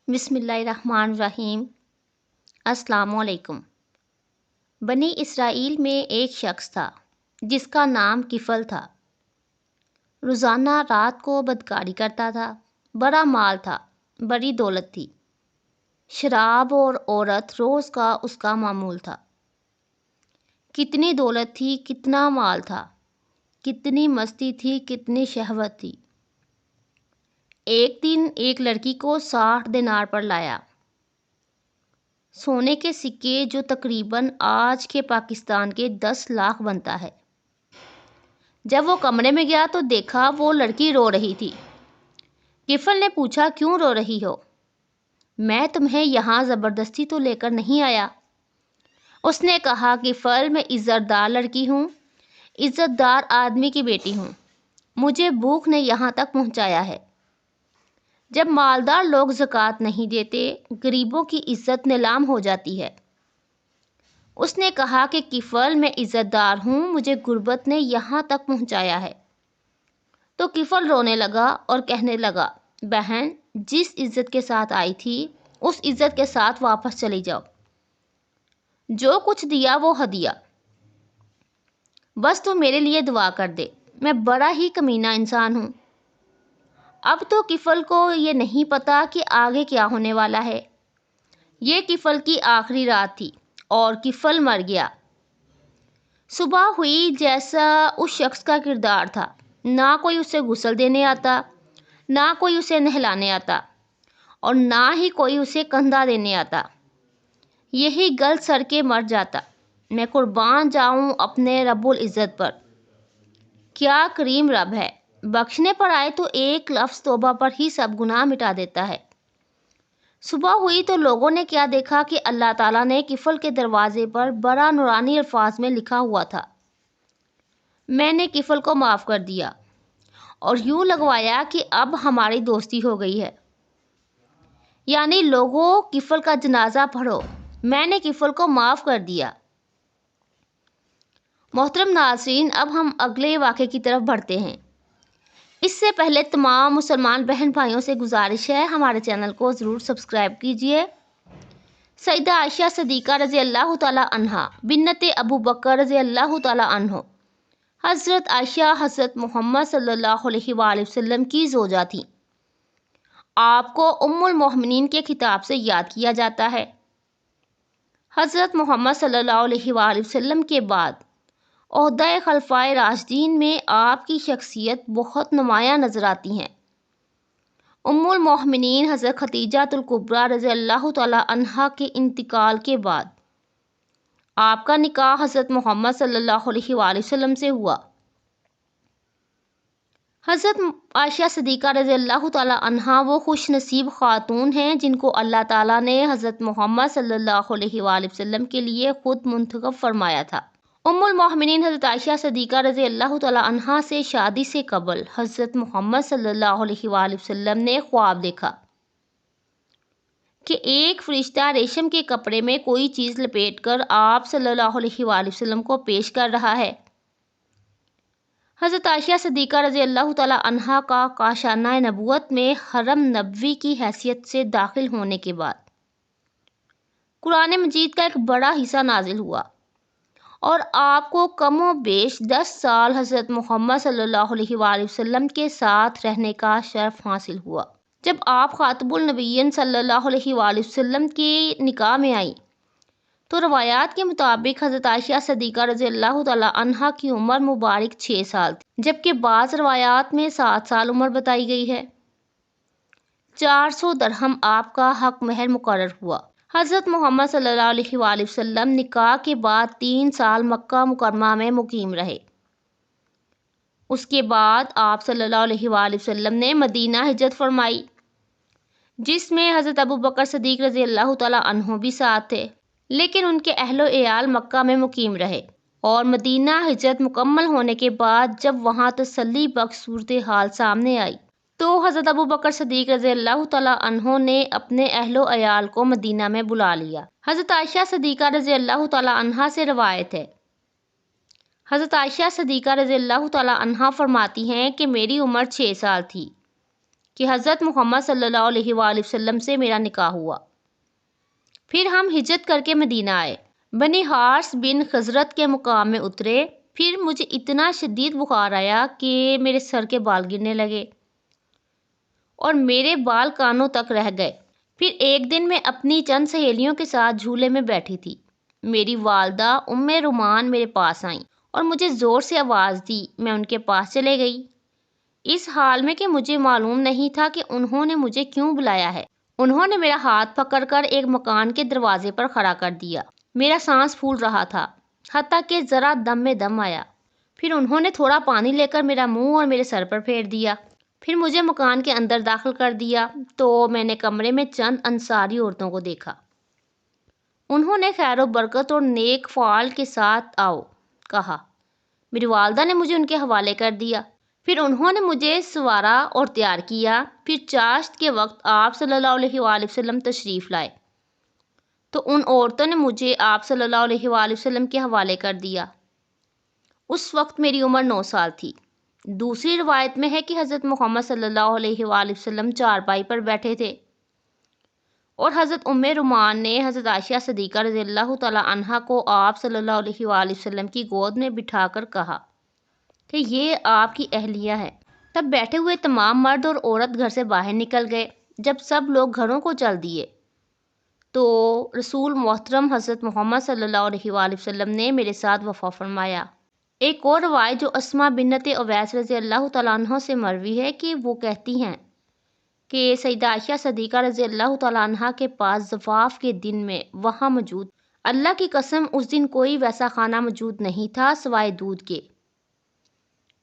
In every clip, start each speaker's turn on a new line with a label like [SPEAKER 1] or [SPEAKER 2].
[SPEAKER 1] بسم اللہ الرحمن الرحیم۔ السلام علیکم۔ بنی اسرائیل میں ایک شخص تھا جس کا نام کفل تھا۔ روزانہ رات کو بدکاری کرتا تھا۔ بڑا مال تھا، بڑی دولت تھی۔ شراب اور عورت روز کا اس کا معمول تھا۔ کتنی دولت تھی، کتنا مال تھا، کتنی مستی تھی، کتنی شہوت تھی۔ ایک دن ایک لڑکی کو 60 دینار پر لایا، سونے کے سکے جو تقریباً آج کے پاکستان کے 10 لاکھ بنتا ہے۔ جب وہ کمرے میں گیا تو دیکھا وہ لڑکی رو رہی تھی۔ کفل نے پوچھا، کیوں رو رہی ہو؟ میں تمہیں یہاں زبردستی تو لے کر نہیں آیا۔ اس نے کہا، کفل میں عزت دار لڑکی ہوں، عزت دار آدمی کی بیٹی ہوں، مجھے بھوک نے یہاں تک پہنچایا ہے۔ جب مالدار لوگ زکوٰۃ نہیں دیتے، غریبوں کی عزت نیلام ہو جاتی ہے۔ اس نے کہا کہ کفل میں عزت دار ہوں، مجھے غربت نے یہاں تک پہنچایا ہے۔ تو کفل رونے لگا اور کہنے لگا، بہن، جس عزت کے ساتھ آئی تھی اس عزت کے ساتھ واپس چلی جاؤ۔ جو کچھ دیا وہ ہدیہ، بس تو میرے لیے دعا کر دے، میں بڑا ہی کمینہ انسان ہوں۔ اب تو کفل کو یہ نہیں پتا کہ آگے کیا ہونے والا ہے۔ یہ کفل کی آخری رات تھی اور کفل مر گیا۔ صبح ہوئی جیسا اس شخص کا کردار تھا، نہ کوئی اسے غسل دینے آتا، نہ کوئی اسے نہلانے آتا، اور نہ ہی کوئی اسے کندھا دینے آتا۔ یہی گل سر کے مر جاتا۔ میں قربان جاؤں اپنے رب العزت پر، کیا کریم رب ہے، بخشنے پر آئے تو ایک لفظ توبہ پر ہی سب گناہ مٹا دیتا ہے۔ صبح ہوئی تو لوگوں نے کیا دیکھا کہ اللہ تعالیٰ نے کفل کے دروازے پر بڑا نورانی الفاظ میں لکھا ہوا تھا، میں نے کفل کو معاف کر دیا، اور یوں لگوایا کہ اب ہماری دوستی ہو گئی ہے۔ یعنی لوگوں، کفل کا جنازہ پڑھو، میں نے کفل کو معاف کر دیا۔ محترم ناظرین، اب ہم اگلے واقعے کی طرف بڑھتے ہیں۔ اس سے پہلے تمام مسلمان بہن بھائیوں سے گزارش ہے، ہمارے چینل کو ضرور سبسکرائب کیجیے۔ سیدہ عائشہ صدیقہ رضی اللہ تعالیٰ عنہا بنت ابو بکر رضی اللہ تعالیٰ عنہ، حضرت عائشہ حضرت محمد صلی اللہ علیہ وآلہ وسلم کی زوجہ تھیں۔ آپ کو ام المومنین کے خطاب سے یاد کیا جاتا ہے۔ حضرت محمد صلی اللہ علیہ وآلہ وسلم کے بعد عہدہ خلفائے راشدین میں آپ کی شخصیت بہت نمایاں نظر آتی ہیں۔ ام المومنین حضرت خدیجہ الکبریٰ رضی اللہ تعالیٰ عنہا کے انتقال کے بعد آپ کا نکاح حضرت محمد صلی اللہ علیہ وآلہ وسلم سے ہوا۔ حضرت عائشہ صدیقہ رضی اللہ تعالیٰ عنہا وہ خوش نصیب خاتون ہیں جن کو اللہ تعالیٰ نے حضرت محمد صلی اللہ علیہ وآلہ وسلم کے لیے خود منتخب فرمایا تھا۔ ام المومنین حضرت عائشہ صدیقہ رضی اللہ تعالیٰ عنہا سے شادی سے قبل حضرت محمد صلی اللہ علیہ وآلہ وسلم نے خواب دیکھا کہ ایک فرشتہ ریشم کے کپڑے میں کوئی چیز لپیٹ کر آپ صلی اللہ علیہ وآلہ وسلم کو پیش کر رہا ہے۔ حضرت عائشہ صدیقہ رضی اللہ تعالیٰ عنہا کا کاشانہ نبوت میں حرم نبوی کی حیثیت سے داخل ہونے کے بعد قرآن مجید کا ایک بڑا حصہ نازل ہوا، اور آپ کو کم و بیش 10 سال حضرت محمد صلی اللہ علیہ وآلہ وسلم کے ساتھ رہنے کا شرف حاصل ہوا۔ جب آپ خاتم النبیین صلی اللہ علیہ وآلہ وسلم کے نکاح میں آئیں تو روایات کے مطابق حضرت عائشہ صدیقہ رضی اللہ تعالیٰ عنہا کی عمر مبارک 6 سال تھی، جبکہ بعض روایات میں 7 سال عمر بتائی گئی ہے۔ 400 درہم آپ کا حق مہر مقرر ہوا۔ حضرت محمد صلی اللہ علیہ وآلہ وسلم نکاح کے بعد 3 سال مکہ مکرمہ میں مقیم رہے۔ اس کے بعد آپ صلی اللہ علیہ وآلہ وسلم نے مدینہ ہجرت فرمائی، جس میں حضرت ابو بکر صدیق رضی اللہ تعالیٰ عنہ بھی ساتھ تھے، لیکن ان کے اہل و عیال مکہ میں مقیم رہے۔ اور مدینہ ہجرت مکمل ہونے کے بعد جب وہاں تسلی بخش صورتحال سامنے آئی تو حضرت ابو بکر صدیق رضی اللہ تعالیٰ عنہ نے اپنے اہل و عیال کو مدینہ میں بلا لیا۔ حضرت عائشہ صدیقہ رضی اللہ تعالیٰ عنہا سے روایت ہے، حضرت عائشہ صدیقہ رضی اللہ تعالیٰ عنہا فرماتی ہیں کہ میری عمر 6 سال تھی کہ حضرت محمد صلی اللہ علیہ وآلہ وسلم سے میرا نکاح ہوا۔ پھر ہم ہجرت کر کے مدینہ آئے، بنی حارث بن خزرت کے مقام میں اترے۔ پھر مجھے اتنا شدید بخار آیا کہ میرے سر کے بال گرنے لگے اور میرے بال کانوں تک رہ گئے۔ پھر ایک دن میں اپنی چند سہیلیوں کے ساتھ جھولے میں بیٹھی تھی۔ میری والدہ ام رومان میرے پاس آئیں اور مجھے زور سے آواز دی۔ میں ان کے پاس چلے گئی، اس حال میں کہ مجھے معلوم نہیں تھا کہ انہوں نے مجھے کیوں بلایا ہے۔ انہوں نے میرا ہاتھ پکڑ کر ایک مکان کے دروازے پر کھڑا کر دیا۔ میرا سانس پھول رہا تھا، حتیٰ کہ ذرا دم میں دم آیا۔ پھر انہوں نے تھوڑا پانی لے کر میرا منہ اور میرے سر پر پھیر دیا۔ پھر مجھے مکان کے اندر داخل کر دیا تو میں نے کمرے میں چند انصاری عورتوں کو دیکھا۔ انہوں نے خیر و برکت اور نیک فعال کے ساتھ آؤ کہا۔ میری والدہ نے مجھے ان کے حوالے کر دیا۔ پھر انہوں نے مجھے سنوارا اور تیار کیا۔ پھر چاشت کے وقت آپ صلی اللہ علیہ وآلہ وسلم تشریف لائے تو ان عورتوں نے مجھے آپ صلی اللہ علیہ وآلہ وسلم کے حوالے کر دیا۔ اس وقت میری عمر 9 سال تھی۔ دوسری روایت میں ہے کہ حضرت محمد صلی اللہ علیہ وآلہ وسلم چارپائی پر بیٹھے تھے اور حضرت ام رومان نے حضرت عائشہ صدیقہ رضی اللہ تعالی عنہا کو آپ صلی اللہ علیہ وآلہ وسلم کی گود میں بٹھا کر کہا کہ یہ آپ کی اہلیہ ہے۔ تب بیٹھے ہوئے تمام مرد اور عورت گھر سے باہر نکل گئے۔ جب سب لوگ گھروں کو چل دیے تو رسول محترم حضرت محمد صلی اللہ علیہ وآلہ وسلم نے میرے ساتھ وفا فرمایا۔ ایک اور روایت جو اسما بنت اویس رضی اللہ تعالیٰ عنہ سے مروی ہے کہ وہ کہتی ہیں کہ سیدہ عائشہ صدیقہ رضی اللہ تعالیٰ عنہ کے پاس زفاف کے دن میں وہاں موجود، اللہ کی قسم اس دن کوئی ویسا کھانا موجود نہیں تھا سوائے دودھ کے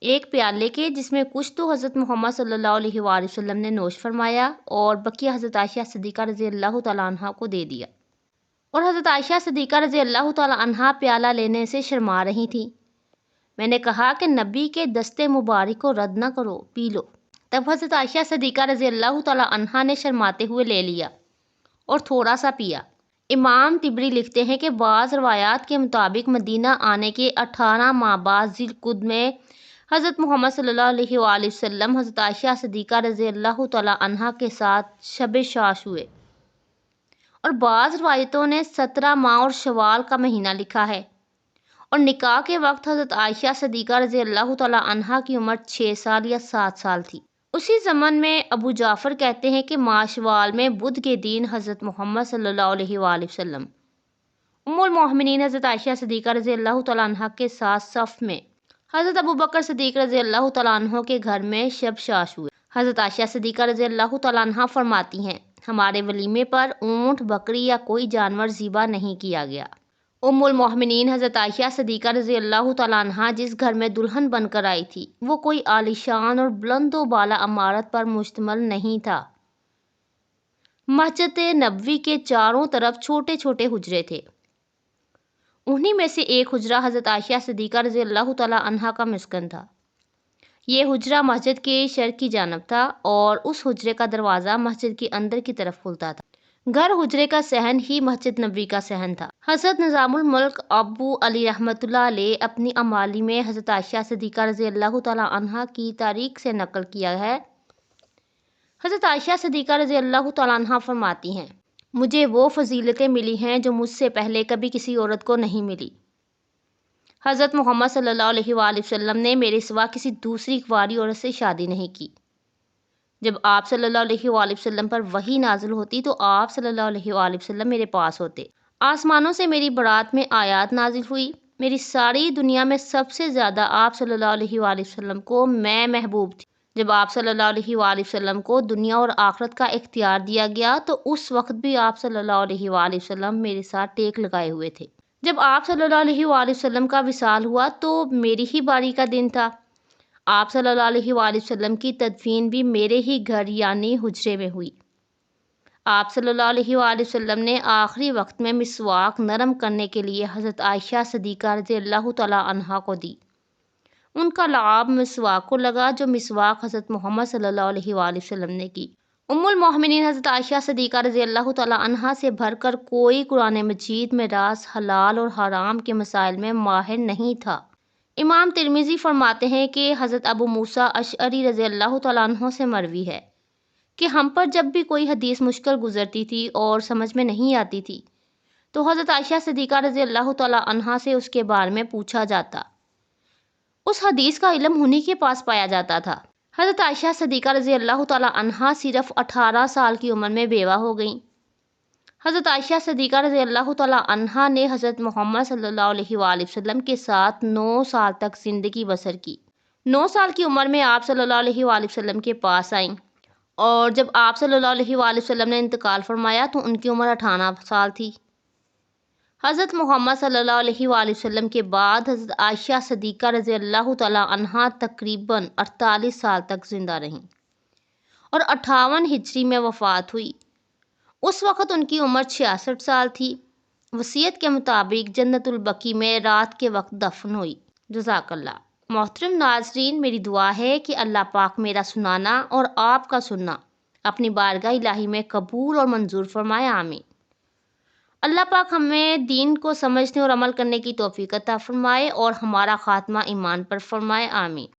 [SPEAKER 1] ایک پیالے کے، جس میں کچھ تو حضرت محمد صلی اللہ علیہ وآلہ وسلم نے نوش فرمایا اور بقیہ حضرت عائشہ صدیقہ رضی اللہ تعالیٰ عنہ کو دے دیا۔ اور حضرت عائشہ صدیقہ رضی اللہ تعالیٰ عنہ پیالہ لینے سے شرما رہی تھیں۔ میں نے کہا کہ نبی کے دستے مبارک کو رد نہ کرو، پی لو۔ تب حضرت عائشہ صدیقہ رضی اللہ تعالیٰ عنہا نے شرماتے ہوئے لے لیا اور تھوڑا سا پیا۔ امام طبری لکھتے ہیں کہ بعض روایات کے مطابق مدینہ آنے کے 18 ماہ بعد ذی القعدہ میں حضرت محمد صلی اللہ علیہ وآلہ وسلم حضرت عائشہ صدیقہ رضی اللہ تعالیٰ عنہا کے ساتھ شب شاش ہوئے، اور بعض روایتوں نے 17 ماہ اور شوال کا مہینہ لکھا ہے، اور نکاح کے وقت حضرت عائشہ صدیقہ رضی اللہ تعالیٰ عنہا کی عمر 6 سال یا 7 سال تھی۔ اسی زمن میں ابو جعفر کہتے ہیں کہ ماہ شوال میں بدھ کے دن حضرت محمد صلی اللہ علیہ وآلہ وسلم ام المومنین حضرت عائشہ صدیقہ رضی اللہ تعالیٰ عنہا کے ساتھ صف میں حضرت ابو بکر صدیق رضی اللہ تعالیٰ عنہ کے گھر میں شب شاش ہوئے۔ حضرت عائشہ صدیقہ رضی اللہ تعالیٰ عنہ فرماتی ہیں، ہمارے ولیمے پر اونٹ، بکری یا کوئی جانور ذبح نہیں کیا گیا۔ ام المومنین حضرت عائشہ صدیقہ رضی اللہ تعالیٰ عنہ جس گھر میں دلہن بن کر آئی تھی وہ کوئی عالیشان اور بلند و بالا عمارت پر مشتمل نہیں تھا۔ مسجد نبوی کے چاروں طرف چھوٹے چھوٹے حجرے تھے، انہی میں سے ایک حجرہ حضرت عائشہ صدیقہ رضی اللہ تعالیٰ عنہا کا مسکن تھا۔ یہ حجرہ مسجد کے شرق کی جانب تھا اور اس حجرے کا دروازہ مسجد کے اندر کی طرف کھلتا تھا۔ گھر حجرے کا صحن ہی مسجد نبوی کا صحن تھا۔ حضرت نظام الملک ابو علی رحمۃ اللہ علیہ اپنی امالی میں حضرت عائشہ صدیقہ رضی اللہ تعالیٰ عنہا کی تاریخ سے نقل کیا ہے۔ حضرت عائشہ صدیقہ رضی اللہ تعالیٰ عنہا فرماتی ہیں، مجھے وہ فضیلتیں ملی ہیں جو مجھ سے پہلے کبھی کسی عورت کو نہیں ملی۔ حضرت محمد صلی اللہ علیہ وآلہ وسلم نے میرے سوا کسی دوسری کنواری عورت سے شادی نہیں کی۔ جب آپ صلی اللہ علیہ وآلہ وسلم پر وحی نازل ہوتی تو آپ صلی اللہ علیہ وآلہ وسلم میرے پاس ہوتے۔ آسمانوں سے میری برات میں آیات نازل ہوئی۔ میری ساری دنیا میں سب سے زیادہ آپ صلی اللہ علیہ وآلہ وسلم کو میں محبوب تھی۔ جب آپ صلی اللہ علیہ وآلہ وسلم کو دنیا اور آخرت کا اختیار دیا گیا تو اس وقت بھی آپ صلی اللہ علیہ وآلہ وسلم میرے ساتھ ٹیک لگائے ہوئے تھے۔ جب آپ صلی اللہ علیہ وآلہ وسلم کا وصال ہوا تو میری ہی باری کا دن تھا۔ آپ صلی اللہ علیہ وآلہ وسلم کی تدفین بھی میرے ہی گھر یعنی حجرے میں ہوئی۔ آپ صلی اللہ علیہ وآلہ وسلم نے آخری وقت میں مسواک نرم کرنے کے لیے حضرت عائشہ صدیقہ رضی اللہ تعالیٰ عنہا کو دی۔ ان کا لعاب مسواک کو لگا جو مسواک حضرت محمد صلی اللہ علیہ وآلہ وسلم نے کی۔ ام المومنین حضرت عائشہ صدیقہ رضی اللہ تعالیٰ عنہا سے بھر کر کوئی قرآن مجید میں راز حلال اور حرام کے مسائل میں ماہر نہیں تھا۔ امام ترمذی فرماتے ہیں کہ حضرت ابو موسیٰ اشعری رضی اللہ تعالیٰ عنہ سے مروی ہے کہ ہم پر جب بھی کوئی حدیث مشکل گزرتی تھی اور سمجھ میں نہیں آتی تھی تو حضرت عائشہ صدیقہ رضی اللہ تعالی عنہا سے اس کے بارے میں پوچھا جاتا۔ اس حدیث کا علم انہی کے پاس پایا جاتا تھا۔ حضرت عائشہ صدیقہ رضی اللہ تعالی عنہا صرف 18 سال کی عمر میں بیوہ ہو گئیں۔ حضرت عائشہ صدیقہ رضی اللہ تعالی عنہا نے حضرت محمد صلی اللہ علیہ وآلہ وسلم کے ساتھ 9 سال تک زندگی بسر کی۔ 9 سال کی عمر میں آپ صلی اللہ علیہ وآلہ وسلم کے پاس آئیں، اور جب آپ صلی اللہ علیہ وآلہ وسلم نے انتقال فرمایا تو ان کی عمر 18 سال تھی۔ حضرت محمد صلی اللہ علیہ وآلہ وسلم کے بعد حضرت عائشہ صدیقہ رضی اللہ تعالی عنہا تقریباً 48 سال تک زندہ رہیں اور 58 ہجری میں وفات ہوئی۔ اس وقت ان کی عمر 66 سال تھی۔ وصیت کے مطابق جنت البقیع میں رات کے وقت دفن ہوئی۔ جزاک اللہ۔ محترم ناظرین، میری دعا ہے کہ اللہ پاک میرا سنانا اور آپ کا سننا اپنی بارگاہ الہی میں قبول اور منظور فرمائے، آمین۔ اللہ پاک ہمیں دین کو سمجھنے اور عمل کرنے کی توفیق عطا فرمائے اور ہمارا خاتمہ ایمان پر فرمائے، آمین۔